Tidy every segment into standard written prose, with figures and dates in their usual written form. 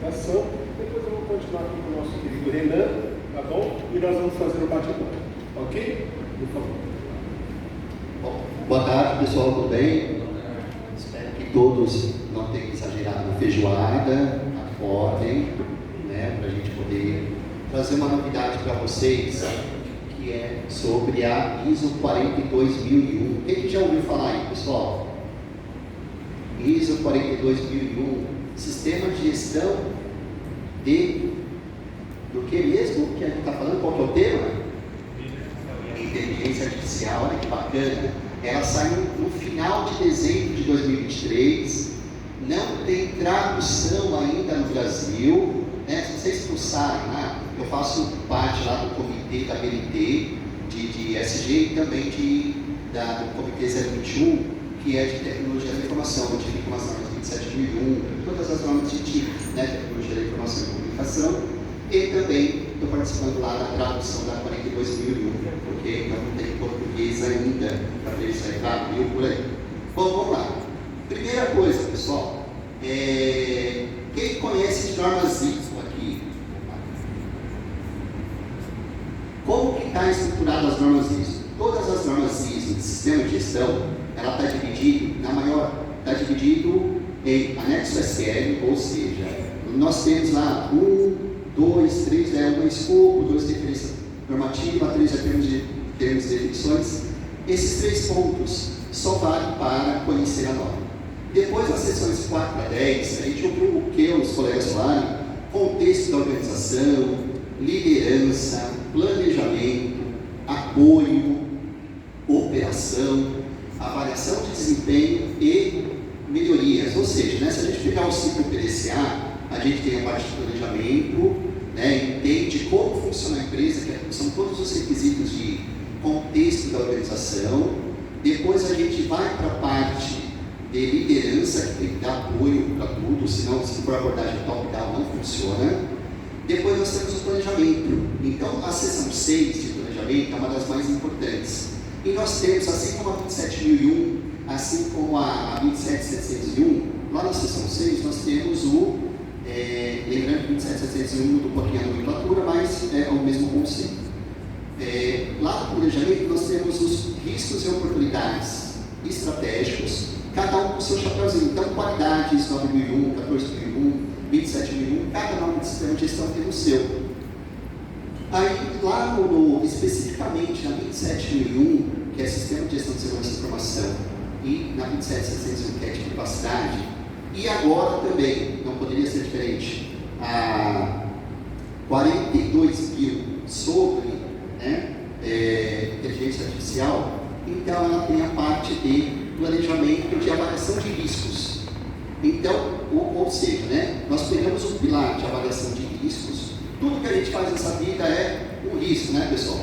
apresentação, depois eu vou continuar aqui com o nosso querido Renan, tá bom? E nós vamos fazer o bate-bola, ok? Por favor. Bom, boa tarde, pessoal, tudo bem? Espero que todos não tenham exagerado na feijoada, acordem, né, para a gente poder trazer uma novidade para vocês, que é sobre a ISO 42001. Quem já ouviu falar aí, pessoal? ISO 42001, Sistema de Gestão do que mesmo que a gente está falando? Qual que é o tema? Inteligência Artificial. Olha que bacana. Ela saiu no final de dezembro de 2023, não tem tradução ainda no Brasil, né? Se vocês pulsarem lá, eu faço parte lá do comitê da BNT, de ESG, e também do comitê 021, que é de tecnologia da informação, onde fica umas normas 27001, todas as normas de TIC, né? Tecnologia da informação e comunicação, e também estou participando lá da tradução da 42001, porque ainda não tem português ainda, para ver se vai estar mil por aí. Bom, vamos lá. Primeira coisa, pessoal, quem conhece de normas ISO aqui? Como que está estruturada as normas ISO? Todas as normas ISO de sistema de gestão, ela está dividido em anexo SL, ou seja, nós temos lá 1, 2, 3, um escopo, 2 referência normativa, 3 termos e definições. Esses 3 pontos só valem para conhecer a norma. Depois, nas seções 4 a 10, a gente ouviu o que os colegas falaram: contexto da organização, liderança, planejamento, apoio, operação, avaliação de desempenho e melhorias. Ou seja, né, se a gente pegar o ciclo PDCA, a gente tem a parte de planejamento, né, entende como funciona a empresa, que são todos os requisitos de contexto da organização. Depois a gente vai para a parte de liderança, que tem que dar apoio para tudo, senão, se for abordagem top-down, não funciona. Depois nós temos o planejamento. Então, a seção 6 de planejamento é uma das mais importantes. E nós temos, assim como a 27001, assim como a 27701, lá na seção 6 nós temos lembrando que 27701 mudou um pouquinho a nomenclatura, mas é o mesmo conceito. Lá no planejamento nós temos os riscos e oportunidades estratégicos, cada um com o seu chapéuzinho. Então, qualidades 9001, 14001, 27001, cada nome de sistema de gestão tem o seu. Aí, lá especificamente na 27001, que é Sistema de Gestão de Segurança da Informação, e na 27701, que é de privacidade, e agora também, não poderia ser diferente, a 42.000 sobre, né, inteligência artificial. Então ela tem a parte de planejamento de avaliação de riscos. Então, ou seja, né, nós pegamos um pilar de avaliação de riscos. Tudo que a gente faz nessa vida é um risco, né, pessoal?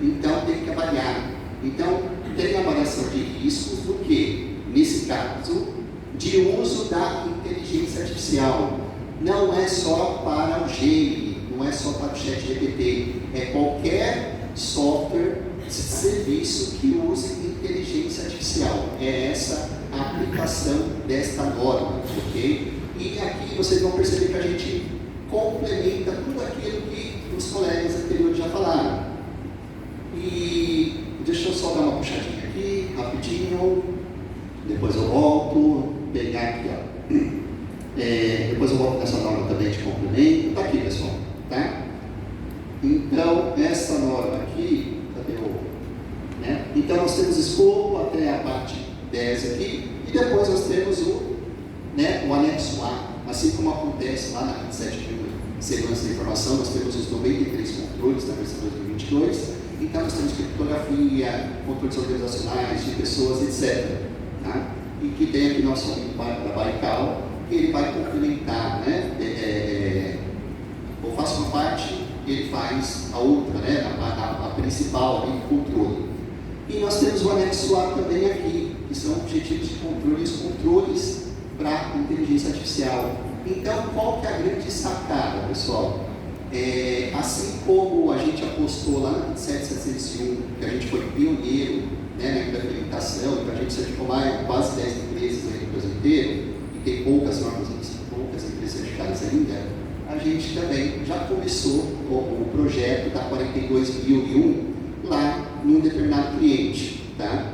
Então tem que avaliar. Então tem a avaliação de riscos do que? Nesse caso, de uso da inteligência artificial. Não é só para o Gemini, não é só para o ChatGPT, é qualquer software, serviço que use inteligência artificial. É essa a aplicação desta norma, ok? E aqui vocês vão perceber que a gente complementa tudo aquilo que os colegas anteriores já falaram. E deixa eu só dar uma puxadinha aqui, rapidinho, depois eu volto, pegar aqui, ó. Depois eu volto nessa norma também de complemento. Está aqui, pessoal, tá? Então, essa norma aqui, cadê né? Então, nós temos escopo até a parte 10 aqui, e depois nós temos o anexo A, assim como acontece lá na 27.000 Segurança da Informação, nós temos os 93 controles da versão 2022, então nós temos criptografia, controles organizacionais de pessoas, etc. Tá? E que tem aqui nosso amigo da Baikal, que ele vai complementar, né? Eu faço uma parte, ele faz a outra, né? A principal, ali, controle. E nós temos o anexo A também aqui, que são objetivos de controle e os controles para inteligência artificial. Então, qual que é a grande sacada, pessoal? Assim como a gente apostou lá no 27701, que a gente foi pioneiro, né, na implementação, que a gente certificou quase 10 empresas aí no Brasil inteiro, e tem poucas normas, poucas empresas certificadas ainda, a gente também já começou o projeto da 42.001 lá num determinado cliente, tá?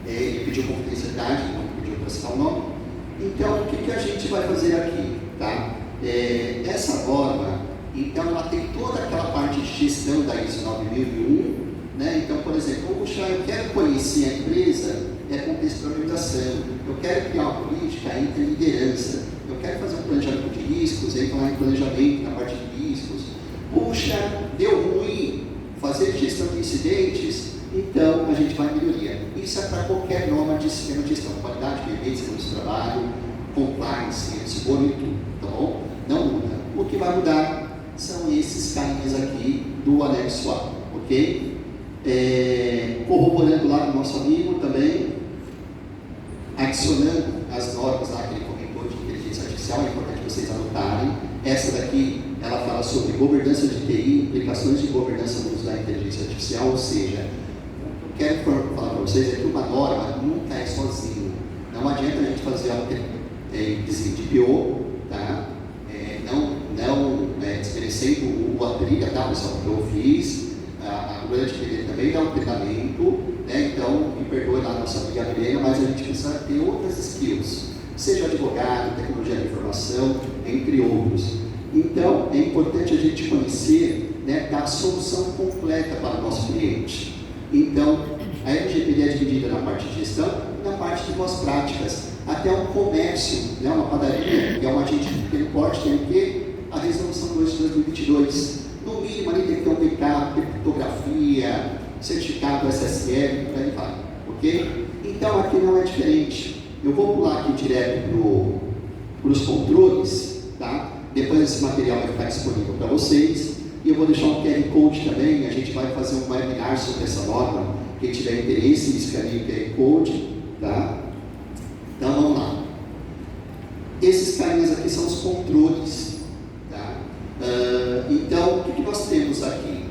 Ele pediu confidencialidade, não pediu para citar o nome. Então, o que a gente vai fazer aqui, tá? Essa norma, então, ela tem toda aquela parte de gestão da ISO 9001, né? Então, por exemplo, puxa, eu quero conhecer a empresa, contexto de organização, eu quero criar uma política entre liderança, eu quero fazer um planejamento de riscos, aí falar em planejamento na parte de riscos. Puxa, deu ruim, fazer gestão de incidentes, então a gente vai melhoria. Isso é para qualquer norma de sistema de gestão, qualidade, permite, segurança do trabalho, compliance, seguro e tudo, tá bom? Não muda. O que vai mudar são esses carinhas aqui do anexo A, ok? Corroborando lá do nosso amigo também, adicionando as normas lá que ele comentou de inteligência artificial, é importante vocês anotarem. Essa daqui, ela fala sobre governança de TI, implicações de governança no uso da inteligência artificial, ou seja, eu quero falar para vocês é que uma norma nunca é sozinha. Não adianta a gente fazer algo de PO, tá? Não desmerecendo a trilha, tá, pessoal, que eu fiz, a grande trilha também dá um treinamento, né? Então, me perdoe lá a nossa amiga Milena, mas a gente precisa ter outras skills, seja advogado, tecnologia da informação, entre outros. Então, é importante a gente conhecer, né, da solução completa para o nosso cliente. Então, a LGPD é dividida na parte de gestão e na parte de boas práticas. Até um comércio, né, uma padaria, que é um agente de pequeno porte, tem que a resolução 2 de 2022. No mínimo, ali tem que ter um backup, criptografia, certificado SSL, por aí vai, ok? Então, aqui não é diferente. Eu vou pular aqui direto para os controles, tá? Depois esse material vai ficar disponível para vocês. E eu vou deixar um QR Code também, a gente vai fazer um webinar sobre essa norma. Quem tiver interesse, escaneie o QR Code, tá? Então, vamos lá. Esses carinhas aqui são os controles, tá? Então, o que nós temos aqui?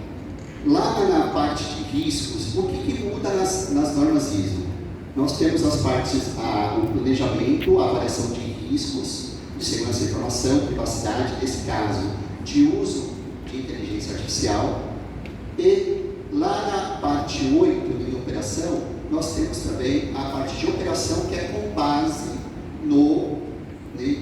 Lá na parte de riscos, o que muda nas normas ISO? Nós temos as partes, o planejamento, a avaliação de riscos, de segurança da informação, privacidade, nesse caso, de uso de inteligência artificial. E lá na parte 8 de operação, nós temos também a parte de operação, que é com base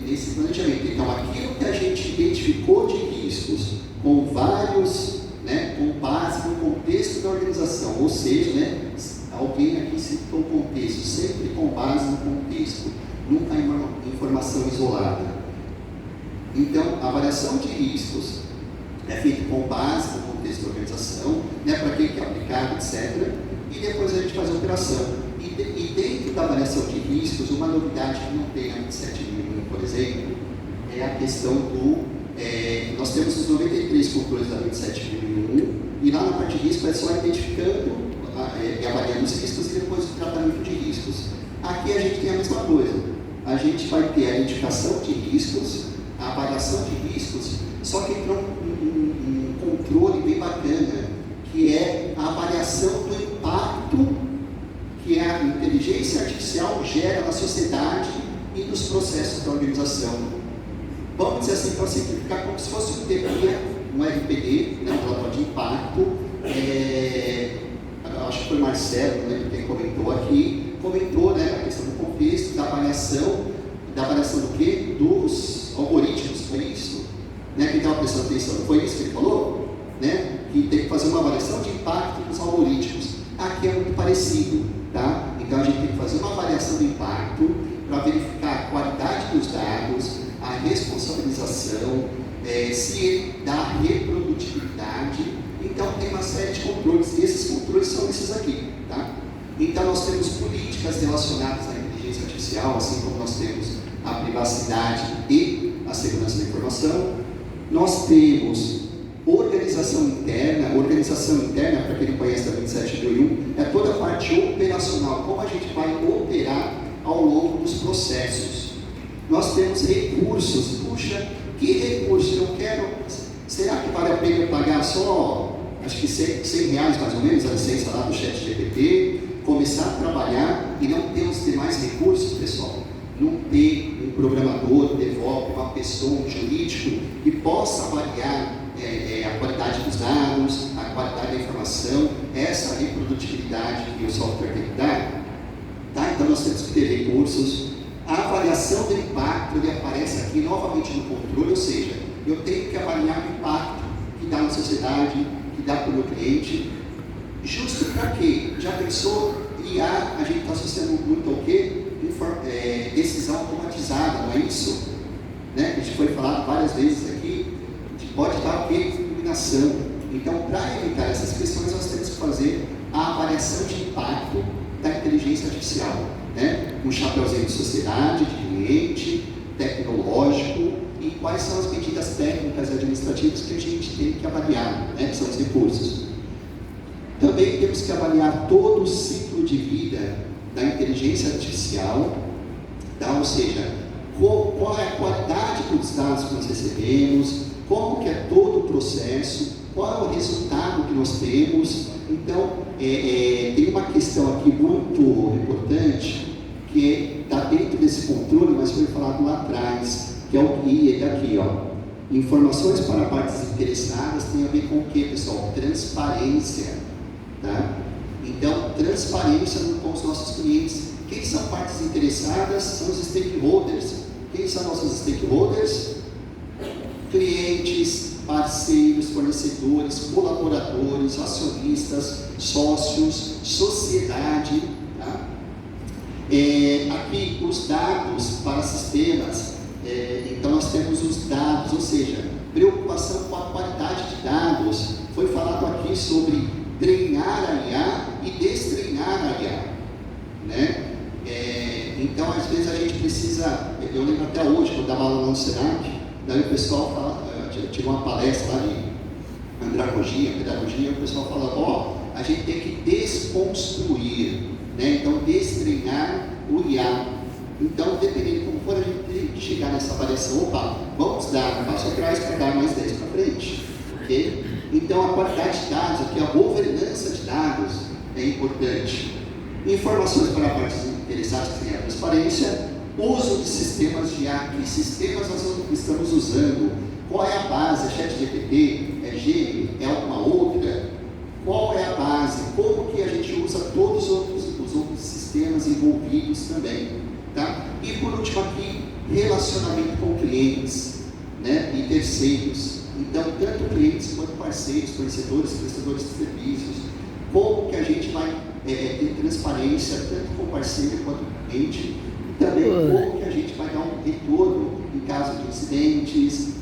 nesse planejamento. Então, aquilo que a gente identificou de riscos com vários, né, com base no contexto da organização, ou seja, né, alguém aqui citou o contexto, sempre com base no contexto, nunca é uma informação isolada. Então, a avaliação de riscos é feita com base no contexto da organização, né, para quem é aplicado, etc. E depois a gente faz a operação. E dentro da avaliação de riscos, uma novidade que não tem na 27001, por exemplo, é a questão nós temos os 93 controles da 27001, e lá na parte de risco é só identificando e avaliando os riscos e depois o tratamento de riscos. Aqui a gente tem a mesma coisa. A gente vai ter a identificação de riscos, a avaliação de riscos, só que tem um controle bem bacana, que é a avaliação do impacto que a inteligência artificial gera na sociedade e nos processos da organização. Vamos dizer assim, para simplificar, como se fosse um TPIA, um RPD, né, um relatório de impacto. Acho que foi Marcelo, né, quem comentou aqui, né, a questão do contexto, da avaliação do quê? Dos algoritmos, foi isso? Né, quem estava prestando atenção, foi isso que ele falou? Né, que tem que fazer uma avaliação de impacto dos algoritmos. Aqui é muito parecido, tá? Então a gente tem que fazer uma avaliação do impacto para verificar a qualidade dos dados, a responsabilização, se ele dá reprodutibilidade. Então tem uma série de controles, e esses controles são esses aqui, tá? Então nós temos políticas relacionadas à inteligência artificial, assim como nós temos a privacidade e a segurança da informação. Nós temos organização interna, para quem não conhece a 27001, é toda a parte operacional, como a gente vai operar ao longo dos processos. Nós temos recursos, puxa, que recurso eu quero? Será que vale a pena eu pagar só, acho que R$100 mais ou menos, a licença lá do ChatGPT, começar a trabalhar e não ter os demais recursos, pessoal? não ter um programador, DevOps, uma pessoa, um jurídico, que possa avaliar a qualidade dos dados, a qualidade da informação, essa reprodutibilidade que o software tem que dar, tá? Então nós temos que ter recursos. A avaliação do impacto, ele aparece aqui novamente no controle, ou seja, eu tenho que avaliar o impacto que dá na sociedade, que dá para o meu cliente, justo para quê? Já pensou? IA, a gente está associando muito ao quê? Decisão automatizada, não é isso? Né? A gente foi falado várias vezes aqui, pode dar o quê? Iluminação. Então, para evitar essas questões, nós temos que fazer a avaliação de impacto da inteligência artificial, né? Um chapéuzinho de sociedade, de cliente, tecnológico, e quais são as medidas técnicas e administrativas que a gente tem que avaliar, né? Que são os recursos. Também temos que avaliar todo o ciclo de vida da inteligência artificial, tá? Ou seja, qual é a qualidade dos dados que nós recebemos, como que é todo o processo, qual é o resultado que nós temos. Então, tem uma questão aqui muito importante, que está dentro desse controle, mas foi falado lá atrás, que é o que é daqui, ó. Informações para partes interessadas tem a ver com o que, pessoal? Transparência, tá? Então, transparência com os nossos clientes. Quem são partes interessadas? São os stakeholders. Quem são nossos stakeholders? Clientes, parceiros, fornecedores, colaboradores, acionistas, sócios, sociedade. Tá? Aqui, os dados para sistemas. Então, nós temos os dados, ou seja, preocupação com a qualidade de dados. Foi falado aqui sobre treinar a IA e destreinar a IA, né? Então, às vezes a gente precisa, eu lembro até hoje, quando eu dava aula no Senac, daí o pessoal fala, eu tive uma palestra lá de andragogia, pedagogia, o pessoal fala, a gente tem que desconstruir, né? Então, destreinar o IA. Então, dependendo de como for, a gente tem que chegar nessa avaliação, vamos dar um passo atrás para dar mais 10 para frente, ok? Então, a qualidade de dados, aqui, a governança de dados é importante. Informações para partes interessadas que têm a transparência, uso de sistemas de IA, que sistemas nós estamos usando, qual é a base, é ChatGPT, é Gemini, é alguma outra, qual é a base, como que a gente usa todos os outros sistemas envolvidos também, tá? E por último aqui, relacionamento com clientes, né, e terceiros. Então, tanto clientes quanto parceiros, fornecedores, prestadores de serviços, como que a gente vai ter transparência, tanto com o parceiro quanto com o cliente, e também como que a gente vai dar um retorno em caso de incidentes,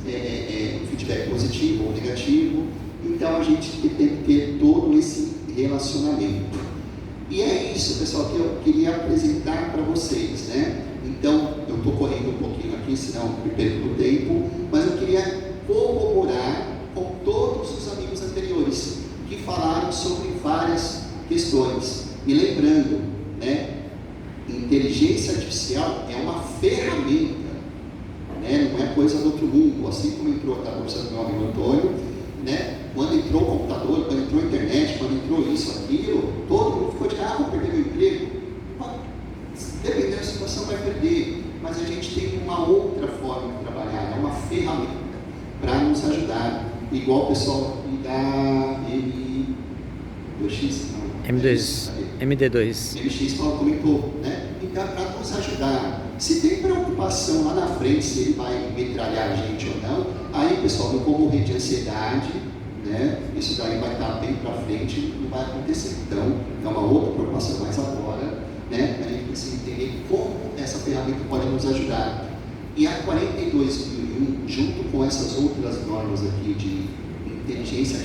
feedback positivo ou negativo. Então, a gente tem que ter todo esse relacionamento. E é isso, pessoal, que eu queria apresentar para vocês, né? Então, eu estou correndo um pouquinho aqui, senão me perco o tempo, mas eu queria corroborar com todos os amigos anteriores que falaram sobre várias questões. E lembrando, né, inteligência artificial é uma ferramenta, né, não é coisa do outro mundo. Assim como entrou, está conversando com meu amigo Antônio, né, quando entrou o computador, quando entrou a internet, quando entrou isso, aquilo, todo mundo ficou de vou perder meu emprego. Dependendo da situação vai perder, mas a gente tem uma outra forma de trabalhar, é uma ferramenta para nos ajudar, igual o pessoal da MD2. MX comentou, né? Então, para nos ajudar. Se tem preocupação lá na frente, se ele vai metralhar a gente ou não, aí, pessoal, não vou morrer de ansiedade, né? Isso daí vai estar bem para frente, não vai acontecer. Então, é uma outra preocupação, mas agora, né? A gente precisa entender como essa ferramenta pode nos ajudar. E a 42.001, junto com essas outras normas aqui de inteligência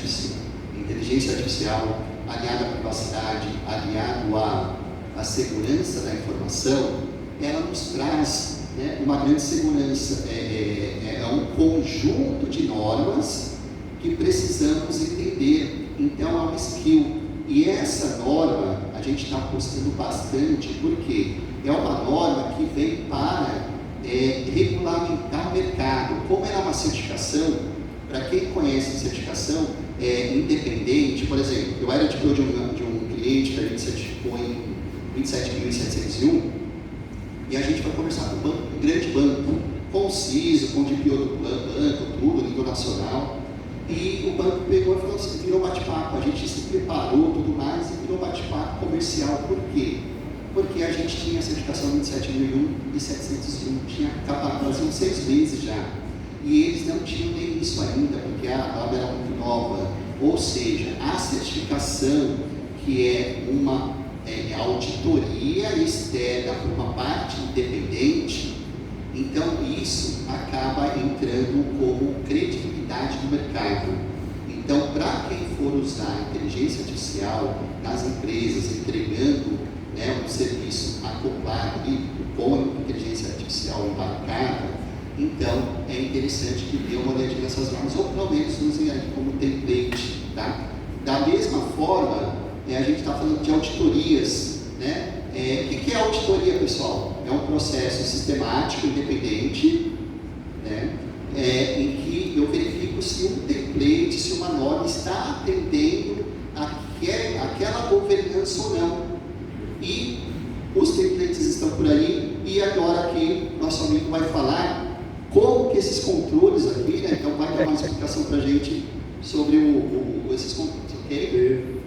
artificial aliada à privacidade, aliado à segurança da informação, ela nos traz, né, uma grande segurança. É um conjunto de normas que precisamos entender. Então, é uma skill. E essa norma, a gente está apostando bastante, porque é uma norma que vem para regulamentar o mercado. Como ela é uma certificação, para quem conhece certificação independente, por exemplo, eu era editor de um cliente que a gente certificou em 27.701, e a gente foi conversar com um banco, um grande banco, com o CISO, com o DPO do banco, tudo, nível nacional, e o banco pegou e falou assim, virou bate-papo, a gente se preparou, tudo mais, e virou bate-papo comercial. Por quê? Porque a gente tinha a certificação 27001 e 701, tinha acabado, faziam 6 meses já, e eles não tinham nem isso ainda, porque a obra era muito nova. Ou seja, a certificação, que é uma auditoria externa por uma parte independente, então isso acaba entrando como credibilidade do mercado. Então, para quem for usar a inteligência artificial nas empresas, entregando um serviço acoplado com a inteligência artificial embarcada, então é interessante que dê uma olhadinha nessas normas, ou pelo menos usem aí como template, tá? Da mesma forma, a gente está falando de auditorias, né? O que é auditoria, pessoal? É um processo sistemático, independente, né? Em que eu verifico se um template, se uma norma está atendendo aquela governança ou não. E os templates estão por aí, e agora aqui nosso amigo vai falar como que esses controles aqui, né? Então vai dar uma explicação para a gente sobre esses controles, ok? Perfeito.